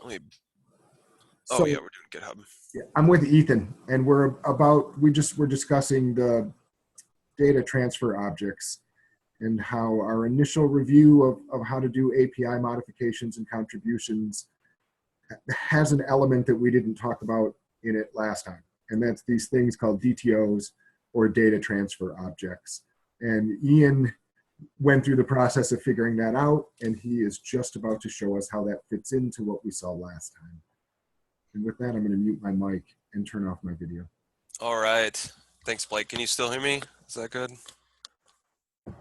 me, So oh yeah, we're doing GitHub. yeah, I'm with Ethan, and we're discussing the data transfer objects and how our initial review of how to do API modifications and contributions has an element that we didn't talk about in it last time. And that's these things called DTOs, or data transfer objects. And Ian went through the process of figuring that out, and he is just about to show us how that fits into what we saw last time. And with that, I'm going to mute my mic and turn off my video. All right. Thanks, Blake. Can you still hear me? Is that good?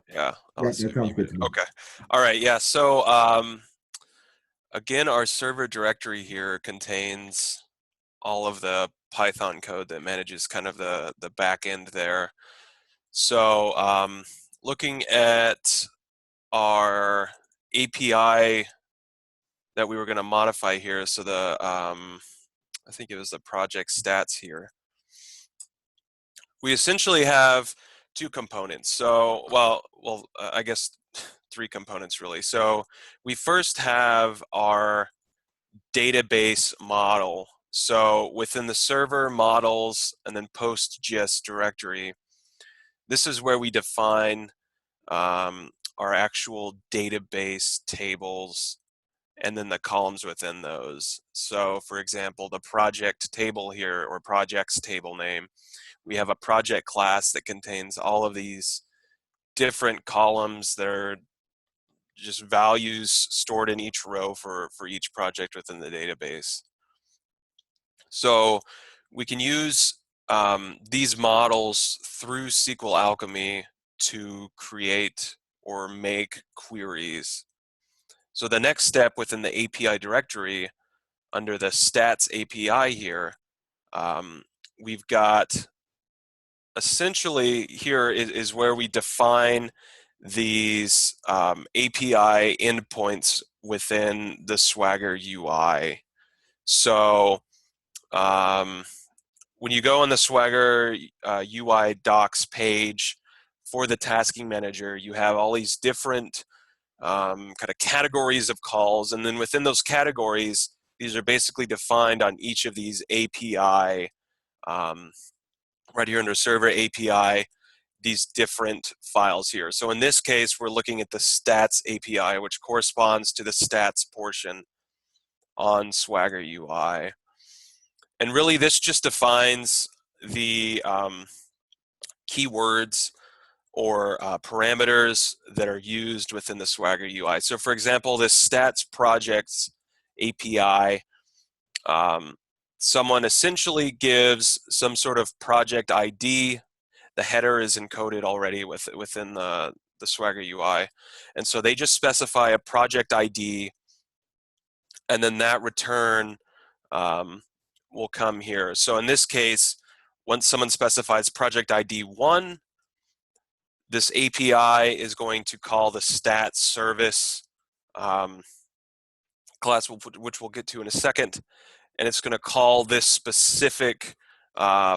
Yeah. Yeah, that sounds good to me. Okay. All right. Yeah. So again, our server directory here contains all of the Python code that manages kind of the back end there. So looking at our API that we were going to modify here, so the I think it was the project stats here. We essentially have two components. So, I guess three components really. So we first have our database model. So within the server models and then PostGIS directory, this is where we define our actual database tables and then the columns within those. So for example, the project table here, or projects table name, we have a project class that contains all of these different columns that are just values stored in each row for each project within the database. So we can use these models through SQL Alchemy to create or make queries. So the next step within the API directory, under the stats API here, we've got essentially here is where we define these API endpoints within the Swagger UI. So when you go on the Swagger UI docs page for the tasking manager, you have all these different kind of categories of calls, and then within those categories, these are basically defined on each of these API, right here under server API, these different files here. So in this case, we're looking at the stats API, which corresponds to the stats portion on Swagger UI. And really this just defines the keywords or parameters that are used within the Swagger UI. So for example, this stats projects API, someone essentially gives some sort of project ID. The header is encoded already within the Swagger UI. And so they just specify a project ID, and then that return will come here. So in this case, once someone specifies project ID 1, this API is going to call the stats service class, which we'll get to in a second, and it's going to call this specific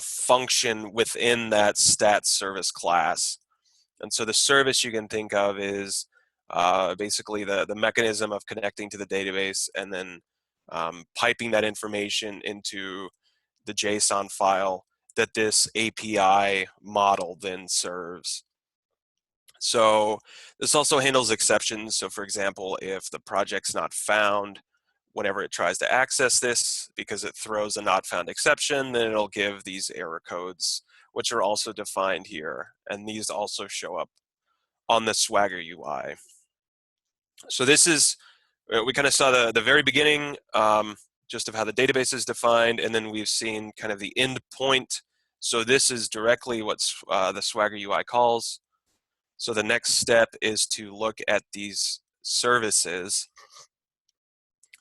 function within that stats service class. And so the service you can think of is basically the mechanism of connecting to the database and then piping that information into the JSON file that this API model then serves. So this also handles exceptions. So for example, if the project's not found, whenever it tries to access this, because it throws a not found exception, then it'll give these error codes, which are also defined here. And these also show up on the Swagger UI. So this is, we kind of saw the very beginning, just of how the database is defined, and then we've seen kind of the endpoint. So this is directly what the Swagger UI calls. So the next step is to look at these services.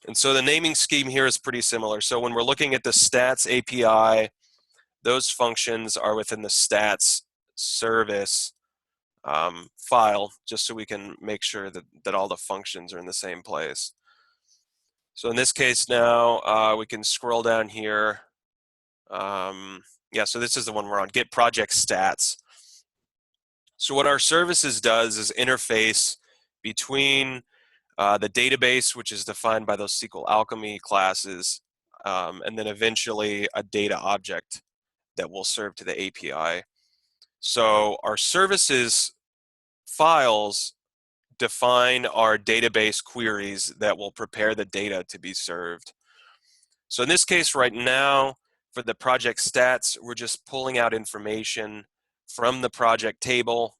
And so the naming scheme here is pretty similar. So when we're looking at the stats API, those functions are within the stats service file, just so we can make sure that all the functions are in the same place. So in this case now, we can scroll down here. Yeah, so this is the one we're on, get project stats. So what our services does is interface between the database, which is defined by those SQL Alchemy classes, and then eventually a data object that will serve to the API. So our services files define our database queries that will prepare the data to be served. So in this case right now, for the project stats, we're just pulling out information from the project table,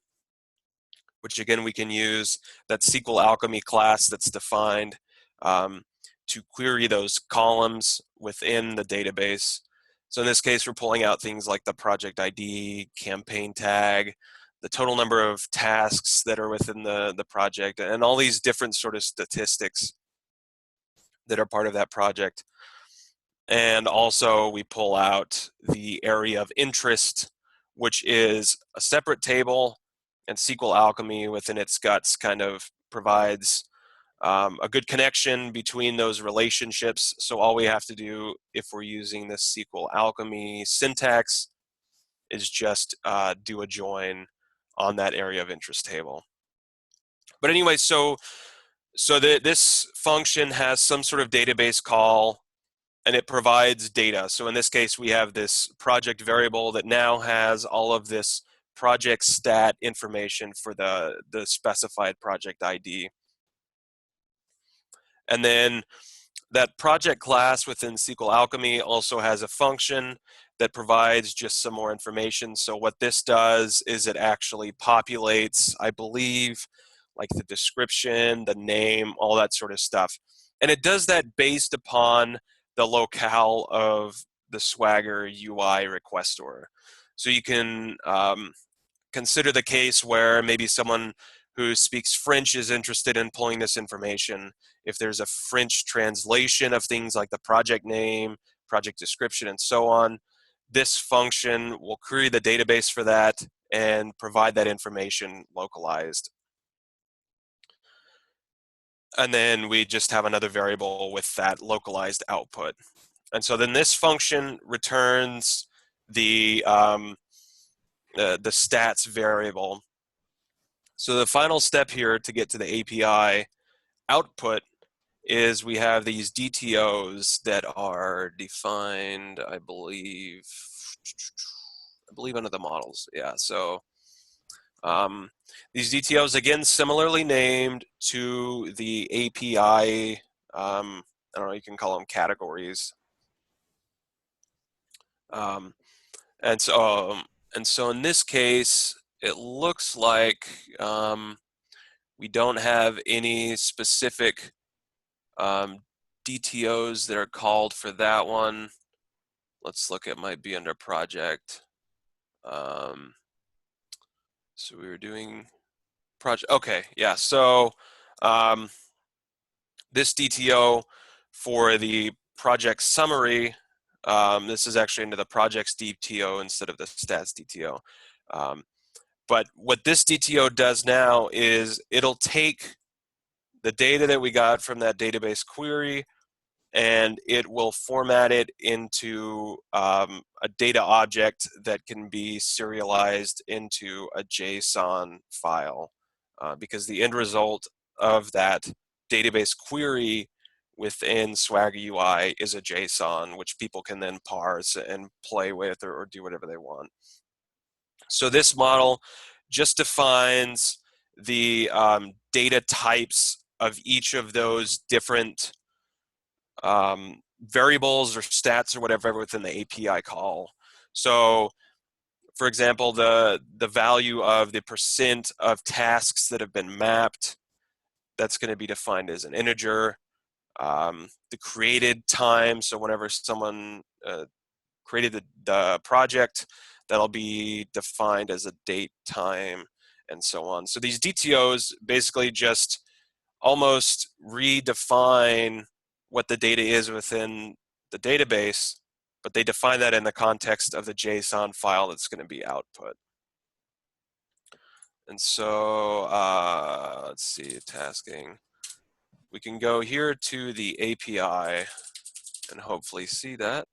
which again we can use that SQL Alchemy class that's defined to query those columns within the database. So in this case, we're pulling out things like the project ID, campaign tag, the total number of tasks that are within the project, and all these different sort of statistics that are part of that project. And also we pull out the area of interest, which is a separate table, and SQL Alchemy within its guts kind of provides a good connection between those relationships. So all we have to do if we're using this SQL Alchemy syntax is just do a join on that area of interest table. But anyway, so this function has some sort of database call, and it provides data. So in this case, we have this project variable that now has all of this project stat information for the specified project ID. And then that project class within SQL Alchemy also has a function that provides just some more information. So what this does is it actually populates, I believe, like the description, the name, all that sort of stuff. And it does that based upon the locale of the Swagger UI requestor. So you can consider the case where maybe someone who speaks French is interested in pulling this information. If there's a French translation of things like the project name, project description, and so on, this function will query the database for that and provide that information localized. And then we just have another variable with that localized output. And so then this function returns the stats variable. So the final step here to get to the API output is we have these DTOs that are defined, I believe under the models. Yeah, so these DTOs, again, similarly named to the API, I don't know, you can call them categories. Um, and so in this case, it looks like we don't have any specific DTOs that are called for that one. Let's look at might be under project. So we were doing project. Okay, yeah. So this DTO for the project summary, this is actually into the projects DTO instead of the stats DTO. But what this DTO does now is it'll take the data that we got from that database query, and it will format it into a data object that can be serialized into a JSON file, because the end result of that database query within Swagger UI is a JSON, which people can then parse and play with or do whatever they want. So this model just defines the data types of each of those different variables or stats or whatever within the API call. So for example, the value of the percent of tasks that have been mapped, that's going to be defined as an integer. The created time, so whenever someone created the project, that'll be defined as a date, time, and so on. So these DTOs basically just almost redefine what the data is within the database, but they define that in the context of the JSON file that's going to be output. And so let's see, tasking. We can go here to the API and hopefully see that.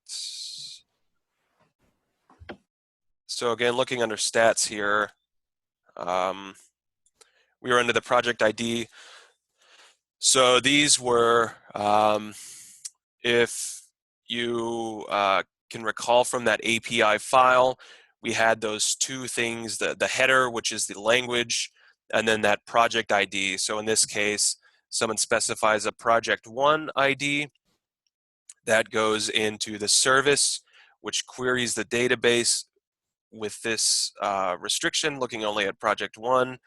So again, looking under stats here, we are under the project ID. So these were, if you can recall from that API file, we had those two things, the header, which is the language, and then that project ID. So in this case, someone specifies a project 1 ID that goes into the service, which queries the database with this restriction, looking only at project 1.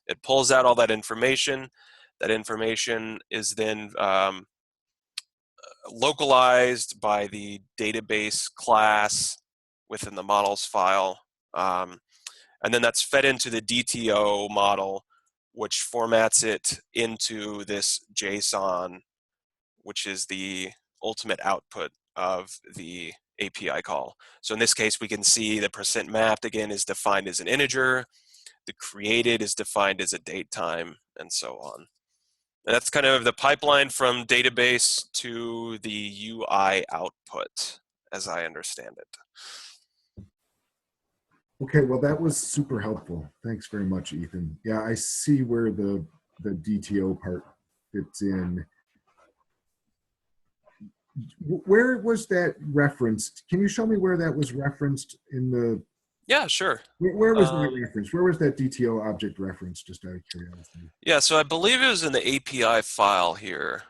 It pulls out all that information. That information is then localized by the database class within the models file. And then that's fed into the DTO model, which formats it into this JSON, which is the ultimate output of the API call. So in this case, we can see the percent mapped, again, is defined as an integer. The created is defined as a date time, and so on. And that's kind of the pipeline from database to the UI output, as I understand it. Okay, well, that was super helpful. Thanks very much, Ethan. Yeah, I see where the DTO part fits in. Where was that referenced? Can you show me where that was referenced in the? Yeah, sure. Where was that referenced? Where was that DTO object referenced? Just out of curiosity. Yeah, so I believe it was in the API file here.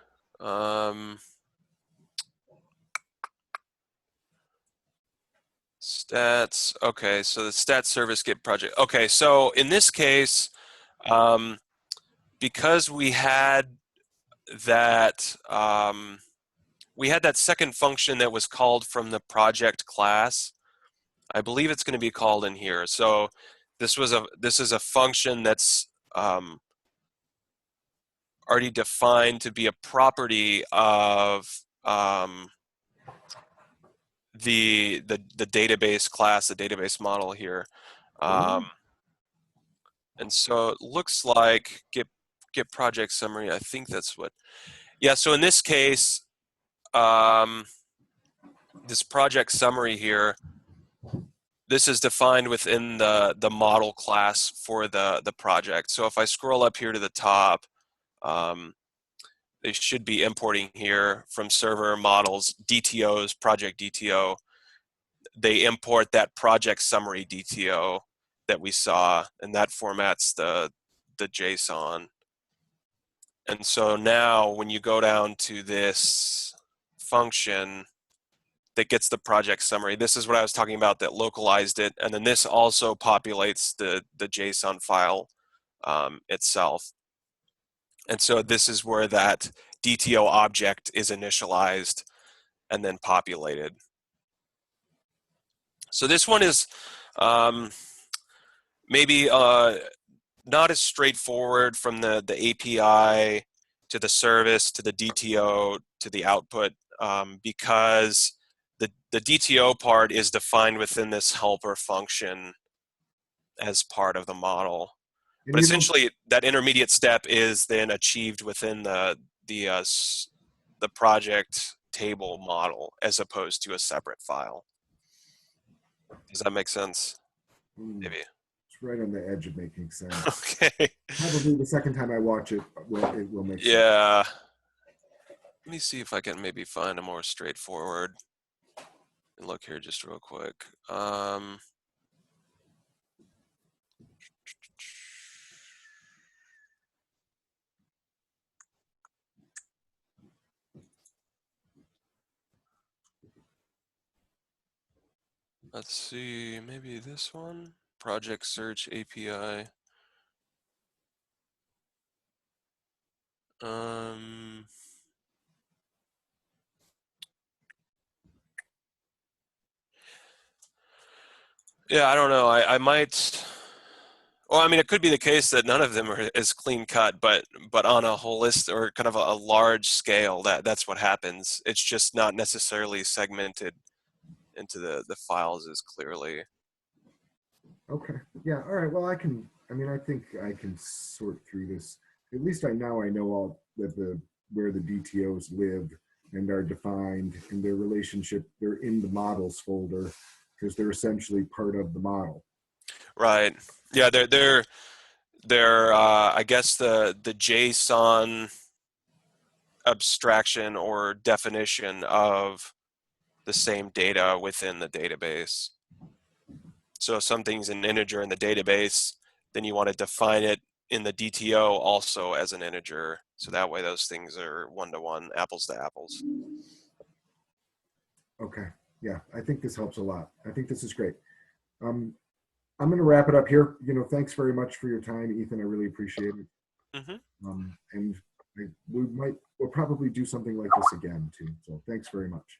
Stats, okay, so the stats service get project. Okay, so in this case, because we had that second function that was called from the project class, I believe it's going to be called in here. So this is a function that's already defined to be a property of the database class, the database model here. And so it looks like get project summary. I think that's what. Yeah. So in this case, this project summary here, this is defined within the model class for the project. So if I scroll up here to the top, they should be importing here from server models, DTOs, project DTO. They import that project summary DTO that we saw, and that formats the JSON. And so now when you go down to this function that gets the project summary, this is what I was talking about that localized it. And then this also populates the JSON file itself. And so this is where that DTO object is initialized and then populated. So this one is maybe not as straightforward from the API to the service to the DTO to the output because the DTO part is defined within this helper function as part of the model. And But you don't. essentially, that intermediate step is then achieved within the project table model as opposed to a separate file. Does that make sense? Maybe. It's right on the edge of making sense. Okay. Probably the second time I watch it, it will make sense. Yeah. Let me see if I can maybe find a more straightforward. And look here just real quick. Let's see, maybe this one, Project Search API. Yeah, I don't know. I might. Well, I mean, it could be the case that none of them are as clean cut, but on a holistic or kind of a large scale, that's what happens. It's just not necessarily segmented into the files as clearly. Okay. Yeah. All right. Well, I can. I mean, I think I can sort through this. At least I know all that where the DTOs live and are defined in their relationship. They're in the models folder because they're essentially part of the model. Right. Yeah. They're I guess the JSON abstraction or definition of the same data within the database. So if something's an integer in the database, then you want to define it in the DTO also as an integer. So that way those things are one-to-one, apples to apples. Okay. Yeah, I think this helps a lot. I think this is great. I'm going to wrap it up here. Thanks very much for your time, Ethan. I really appreciate it. Mm-hmm. And we'll probably do something like this again too. So thanks very much.